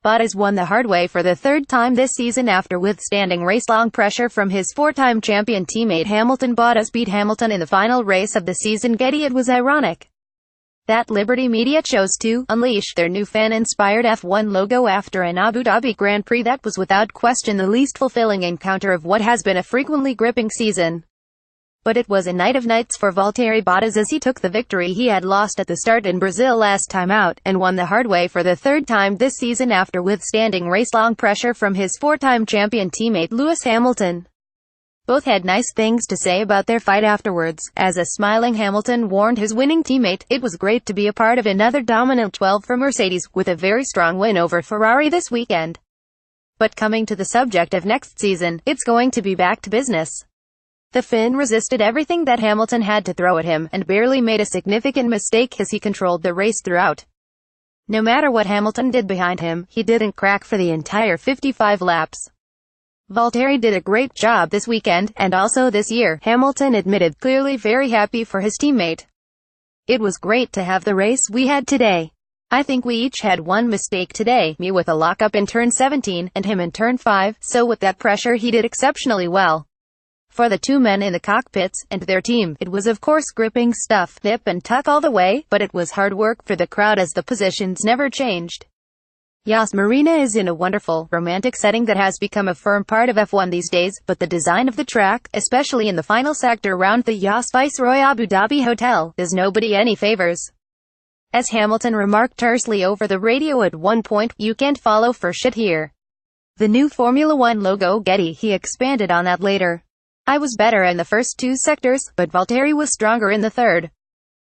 Bottas won the hard way for the third time this season after withstanding race-long pressure from his four-time champion teammate Hamilton. Bottas beat Hamilton in the final race of the season. Getty It was ironic that Liberty Media chose to unleash their new fan-inspired F1 logo after an Abu Dhabi Grand Prix that was without question the least fulfilling encounter of what has been a frequently gripping season. But it was a night of nights for Valtteri Bottas as he took the victory he had lost at the start in Brazil last time out, and won the hard way for the third time this season after withstanding race-long pressure from his four-time champion teammate Lewis Hamilton. Both had nice things to say about their fight afterwards, as a smiling Hamilton warned his winning teammate, "It was great to be a part of another dominant 12 for Mercedes, with a very strong win over Ferrari this weekend. But coming to the subject of next season, it's going to be back to business." The Finn resisted everything that Hamilton had to throw at him, and barely made a significant mistake as he controlled the race throughout. No matter what Hamilton did behind him, he didn't crack for the entire 55 laps. Valtteri did a great job this weekend, and also this year, Hamilton admitted, clearly very happy for his teammate. "It was great to have the race we had today. I think we each had one mistake today, me with a lockup in turn 17, and him in turn 5, so with that pressure he did exceptionally well." For the two men in the cockpits, and their team, it was of course gripping stuff, nip and tuck all the way, but it was hard work for the crowd as the positions never changed. Yas Marina is in a wonderful, romantic setting that has become a firm part of F1 these days, but the design of the track, especially in the final sector around the Yas Viceroy Abu Dhabi Hotel, does nobody any favors. As Hamilton remarked tersely over the radio at one point, "You can't follow for shit here." The new Formula One logo Getty, he expanded on that later. "I was better in the first two sectors, but Valtteri was stronger in the third.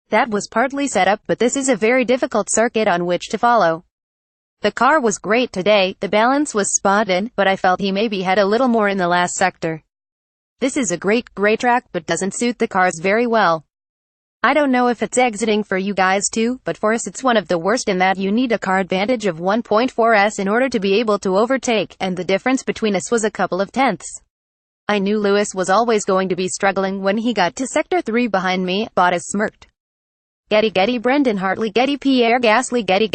That was partly set up, but this is a very difficult circuit on which to follow. The car was great today, the balance was spot on, but I felt he maybe had a little more in the last sector. This is a great track, but doesn't suit the cars very well. I don't know if it's exiting for you guys too, but for us it's one of the worst in that you need a car advantage of 1.4s in order to be able to overtake, and the difference between us was a couple of tenths. I knew Lewis was always going to be struggling when he got to Sector 3 behind me." Bottas smirked. Getty Brendan Hartley, Getty Pierre Gasly, Getty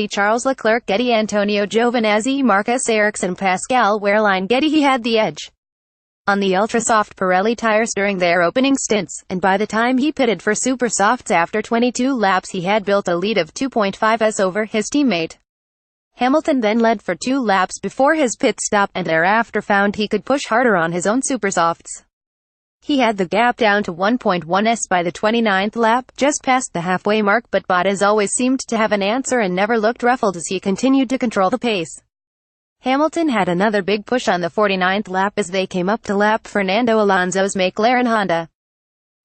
Charles Leclerc, Getty Antonio Giovinazzi, Marcus Ericsson, Pascal Wehrlein. Getty he had the edge on the ultra-soft Pirelli tires during their opening stints, and by the time he pitted for super softs after 22 laps he had built a lead of 2.5s over his teammate. Hamilton then led for 2 laps before his pit stop, and thereafter found he could push harder on his own supersofts. He had the gap down to 1.1s by the 29th lap, just past the halfway mark, but Bottas always seemed to have an answer and never looked ruffled as he continued to control the pace. Hamilton had another big push on the 49th lap as they came up to lap Fernando Alonso's McLaren Honda.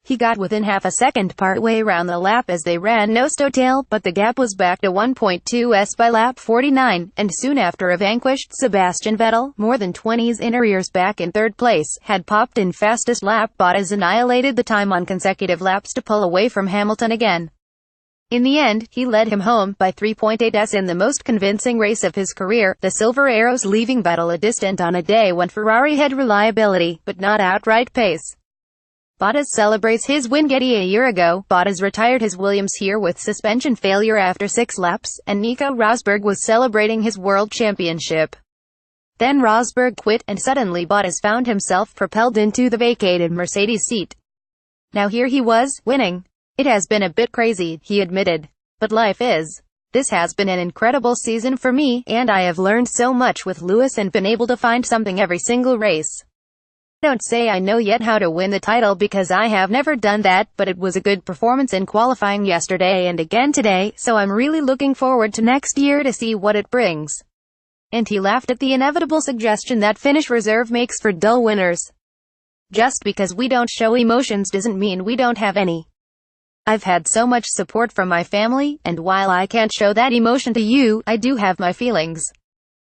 He got within half a second partway around the lap as they ran nose-to-tail, but the gap was back to 1.2s by lap 49, and soon after a vanquished Sebastian Vettel, more than 20s in arrears back in third place, had popped in fastest lap. Bottas annihilated the time on consecutive laps to pull away from Hamilton again. In the end, he led him home by 3.8s in the most convincing race of his career, the Silver Arrows leaving Vettel a distant on a day when Ferrari had reliability, but not outright pace. Bottas celebrates his win. Getty a year ago, Bottas retired his Williams here with suspension failure after 6 laps, and Nico Rosberg was celebrating his world championship. Then Rosberg quit, and suddenly Bottas found himself propelled into the vacated Mercedes seat. Now here he was, winning. "It has been a bit crazy," he admitted. "But life is. This has been an incredible season for me, and I have learned so much with Lewis and been able to find something every single race. Don't say I know yet how to win the title because I have never done that, but it was a good performance in qualifying yesterday and again today, so I'm really looking forward to next year to see what it brings." And he laughed at the inevitable suggestion that finish reserve makes for dull winners. "Just because we don't show emotions doesn't mean we don't have any. I've had so much support from my family, and while I can't show that emotion to you, I do have my feelings."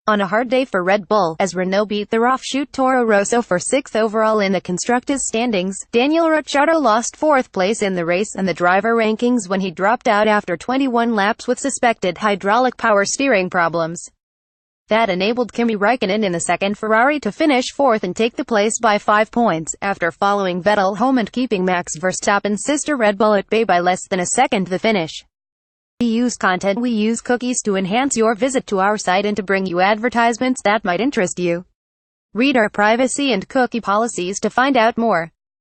On a hard day for Red Bull, as Renault beat their offshoot Toro Rosso for 6th overall in the constructors' standings, Daniel Ricciardo lost 4th place in the race and the driver rankings when he dropped out after 21 laps with suspected hydraulic power steering problems. That enabled Kimi Räikkönen in the second Ferrari to finish 4th and take the place by 5 points, after following Vettel home and keeping Max Verstappen's sister Red Bull at bay by less than a second the finish. use content. We use cookies to enhance your visit to our site and to bring you advertisements that might interest you. Read our privacy and cookie policies to find out more.